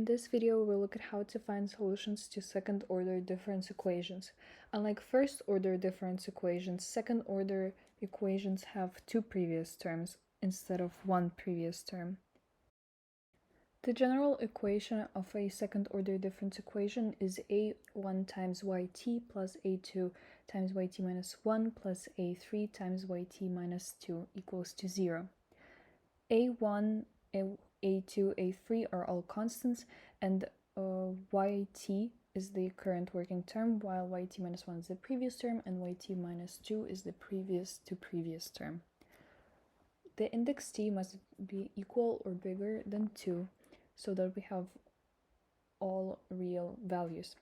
In this video, we'll look at how to find solutions to second-order difference equations. Unlike first-order difference equations, second-order equations have two previous terms instead of one previous term. The general equation of a second-order difference equation is a1 times yt plus a2 times yt minus 1 plus a3 times yt minus 2 equals to 0. a1, a2, a3 are all constants, and yt is the current working term, while yt minus 1 is the previous term, and yt minus 2 is the previous to previous term. The index t must be equal or bigger than 2, so that we have all real values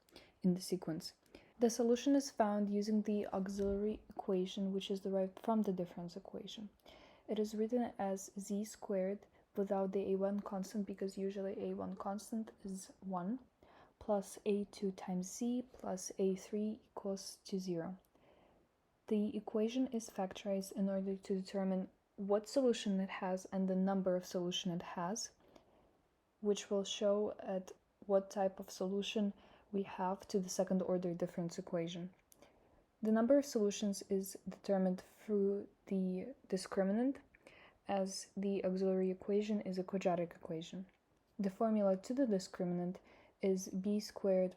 in the sequence. The solution is found using the auxiliary equation, which is derived from the difference equation. It is written as z squared without the a1 constant, because usually a1 constant is 1, plus a2 times z plus a3 equals to 0. The equation is factorized in order to determine what solution it has and the number of solution it has, which will show at what type of solution we have to the second-order difference equation. The number of solutions is determined through the discriminant, as the auxiliary equation is a quadratic equation. The formula to the discriminant is b squared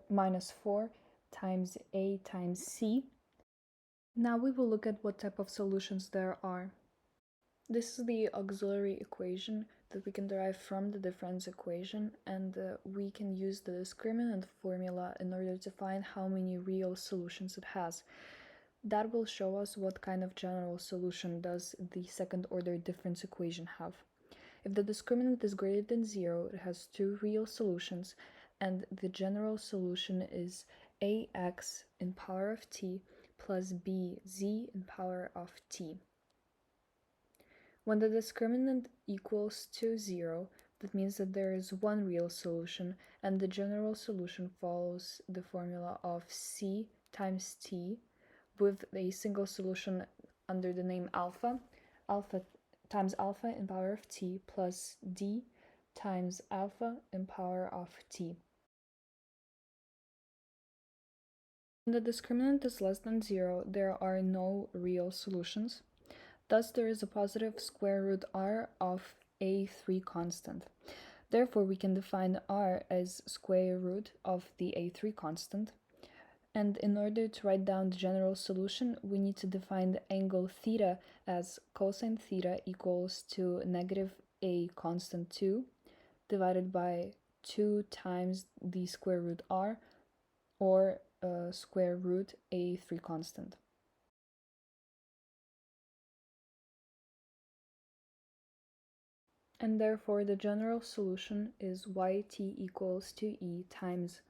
minus 4 times a times c. Now we will look at what type of solutions there are. This is the auxiliary equation that we can derive from the difference equation, and we can use the discriminant formula in order to find how many real solutions it has. That will show us what kind of general solution does the second-order difference equation have. If the discriminant is greater than 0, it has two real solutions, and the general solution is ax in power of t plus bz in power of t. When the discriminant equals to 0, that means that there is one real solution, and the general solution follows the formula of c times t, with a single solution under the name alpha times alpha in power of t plus d times alpha in power of t. When the discriminant is less than 0, there are no real solutions. Thus, there is a positive square root r of a3 constant. Therefore, we can define r as square root of the a3 constant. And in order to write down the general solution, we need to define the angle theta as cosine theta equals to negative a constant 2 divided by 2 times the square root r, or square root a3 constant. And therefore the general solution is yt equals to e times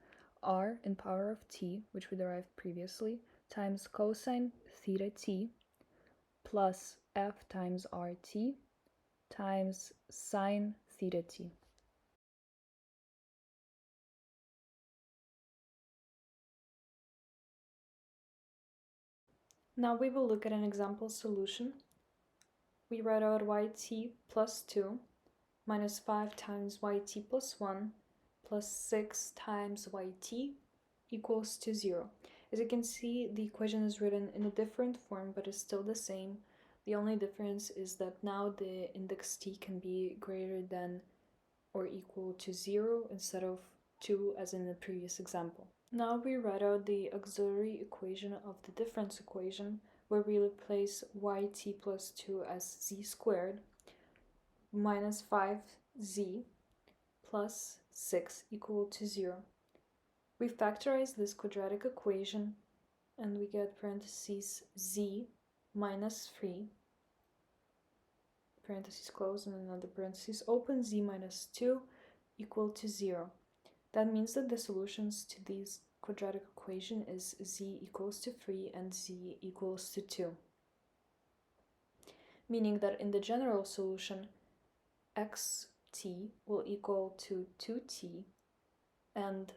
r in power of t, which we derived previously, times cosine theta t plus f times rt times sine theta t. Now we will look at an example solution. We write out yt plus 2 minus 5 times yt plus 1 plus 6 times yt equals to 0. As you can see, the equation is written in a different form, but is still the same. The only difference is that now the index t can be greater than or equal to 0 instead of 2 as in the previous example. Now we write out the auxiliary equation of the difference equation, where we replace yt plus 2 as z squared minus 5z plus 6 equal to 0. We factorize this quadratic equation, and we get parentheses z minus 3, parentheses close and another parentheses open, z minus 2 equal to 0. That means that the solutions to this quadratic equation is z equals to 3 and z equals to 2. Meaning that in the general solution, xt will equal to 2t and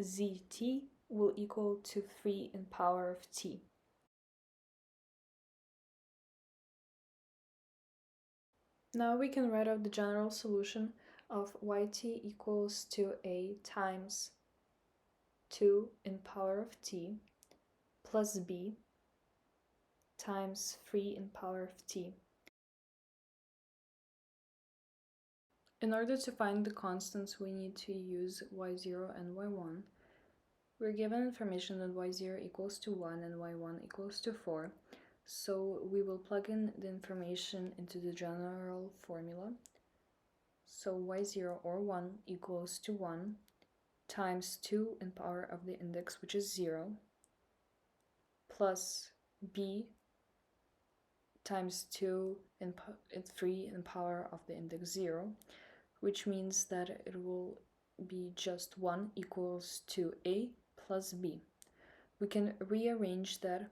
zt will equal to 3 in power of t. Now we can write out the general solution of yt equals to a times 2 in power of t plus b times 3 in power of t. In order to find the constants, we need to use y0 and y1. We're given information that y0 equals to 1 and y1 equals to 4, so we will plug in the information into the general formula. So y0 or 1 equals to 1 times 2 in power of the index, which is 0, plus b times 2 in 3 in power of the index 0, which means that it will be just 1 equals to a plus b. We can rearrange that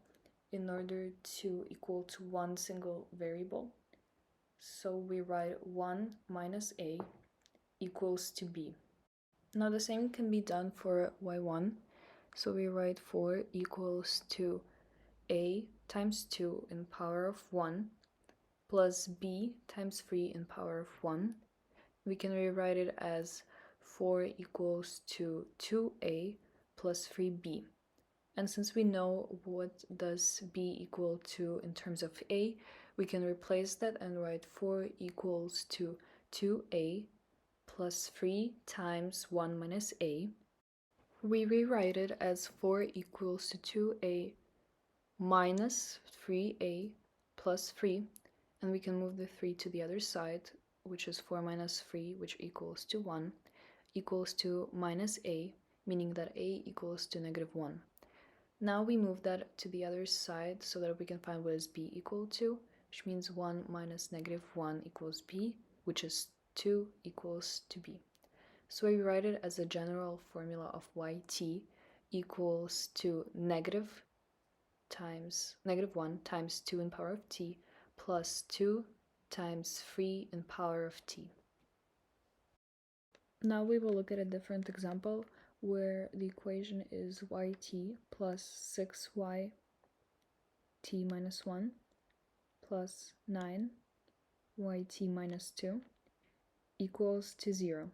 in order to equal to one single variable. So we write 1 minus a equals to b. Now the same can be done for y1. So we write 4 equals to a times 2 in power of 1 plus b times 3 in power of 1. We can rewrite it as 4 equals to 2a plus 3b. And since we know what does b equal to in terms of a, we can replace that and write 4 equals to 2a plus 3 times 1 minus a. We rewrite it as 4 equals to 2a minus 3a plus 3, and we can move the 3 to the other side, which is 4 minus 3, which equals to 1, equals to minus a, meaning that a equals to negative 1. Now we move that to the other side so that we can find what is b equal to, which means 1 minus negative 1 equals b, which is 2 equals to b. So we write it as a general formula of yt equals to negative 1 times 2 in power of t plus 2 times 3 in power of t. Now we will look at a different example where the equation is yt plus 6y t minus 1 plus 9 yt minus 2 equals to 0.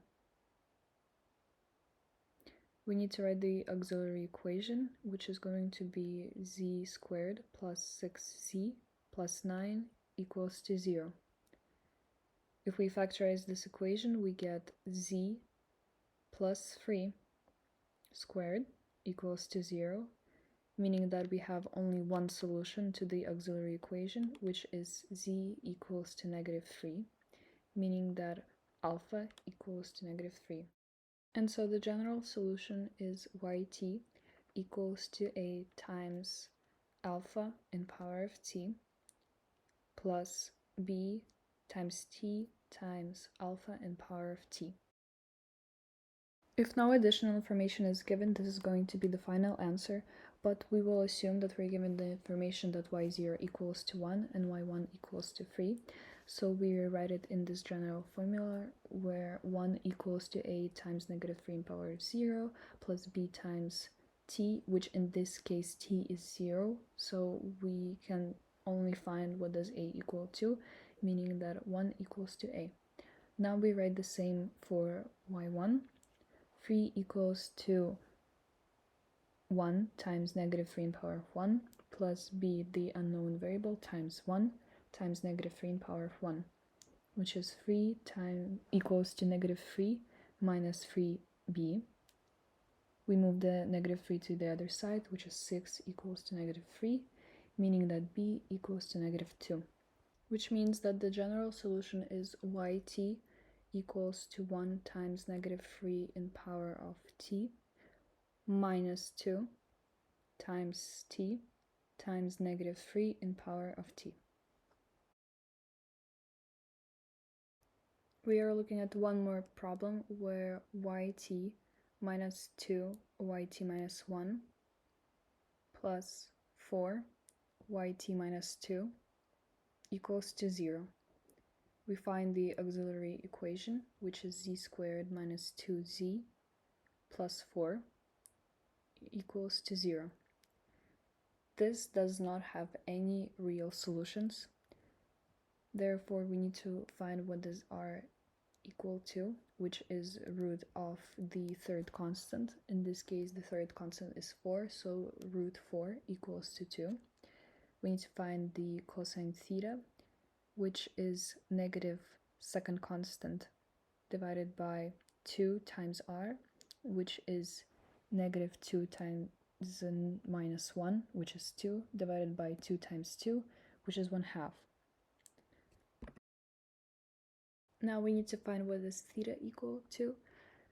We need to write the auxiliary equation, which is going to be z squared plus 6z plus 9 equals to 0. If we factorize this equation, we get z plus 3 squared equals to 0, meaning that we have only one solution to the auxiliary equation, which is z equals to negative 3, meaning that alpha equals to negative 3. And so the general solution is yt equals to a times alpha in power of t plus b times t times alpha in power of t. If no additional information is given, this is going to be the final answer, but we will assume that we're given the information that y0 equals to 1 and y1 equals to 3. So we rewrite it in this general formula where 1 equals to a times negative 3 in power of 0 plus b times t, which in this case t is 0, so we can only find what does a equal to, meaning that 1 equals to a. Now we write the same for y1. 3 equals to 1 times negative 3 in power of 1 plus b, the unknown variable, times 1 times negative 3 in power of 1, which is 3 equals to negative 3 minus 3b. We move the negative 3 to the other side, which is 6 equals to negative 3, meaning that b equals to negative 2, which means that the general solution is yt equals to 1 times negative 3 in power of t minus 2 times t times negative 3 in power of t. We are looking at one more problem where yt minus 2 yt minus 1 plus 4 yt minus 2 equals to 0. We find the auxiliary equation, which is z squared minus 2z plus 4 equals to 0. This does not have any real solutions. Therefore, we need to find what does r equal to. which is root of the third constant. In this case, the third constant is 4, so root 4 equals to 2. We need to find the cosine theta, which is negative second constant divided by 2 times r, which is negative 2 times minus 1, which is 2, divided by 2 times 2, which is 1/2. Now we need to find what is theta equal to.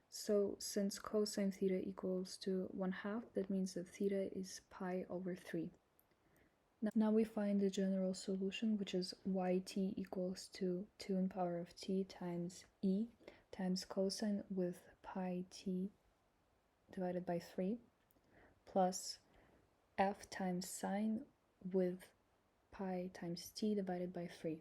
So since cosine theta equals to 1/2, that means that theta is pi over 3. Now we find the general solution, which is yt equals to 2 in power of t times e times cosine with pi t divided by 3 plus f times sine with pi times t divided by 3.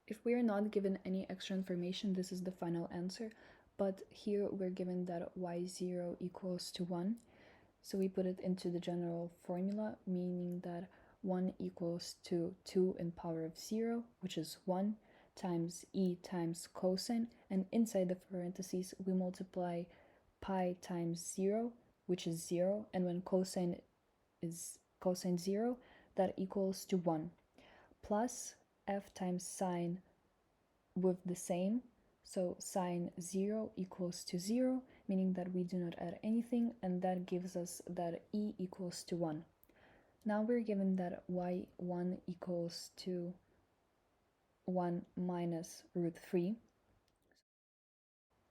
If we are not given any extra information, this is the final answer, but here we're given that y0 equals to 1, so we put it into the general formula, meaning that 1 equals to 2 in power of 0, which is 1, times e times cosine, and inside the parentheses we multiply pi times 0, which is 0, and when cosine is cosine 0, that equals to 1, plus f times sine with the same, so sine 0 equals to 0, meaning that we do not add anything, and that gives us that e equals to 1. Now we're given that y1 equals to 1 minus root 3.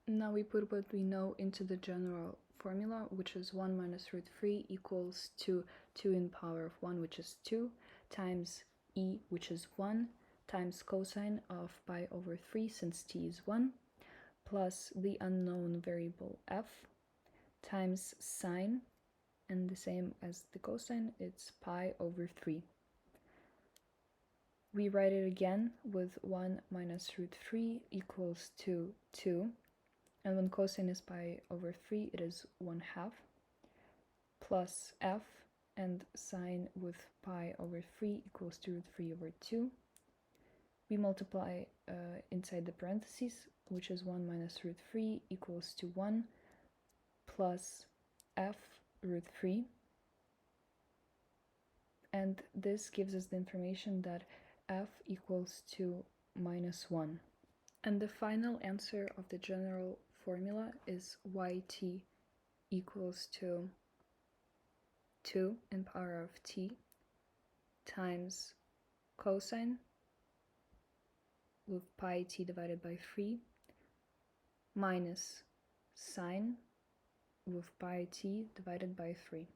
Now we put what we know into the general formula, which is 1 minus root 3 equals to 2 in power of 1, which is 2, times e, which is 1, times cosine of pi over 3, since t is 1, plus the unknown variable f, times sine, and the same as the cosine, it's pi over 3. We write it again with 1 minus root 3 equals to 2, and when cosine is pi over 3, it is 1/2, plus f, and sine with pi over 3 equals to root 3 over 2. We multiply inside the parentheses, which is 1 minus root 3 equals to 1, plus f root 3. And this gives us the information that f equals to -1. And the final answer of the general formula is yt equals to 2 in power of t times cosine with pi t divided by 3 minus sine with pi t divided by 3.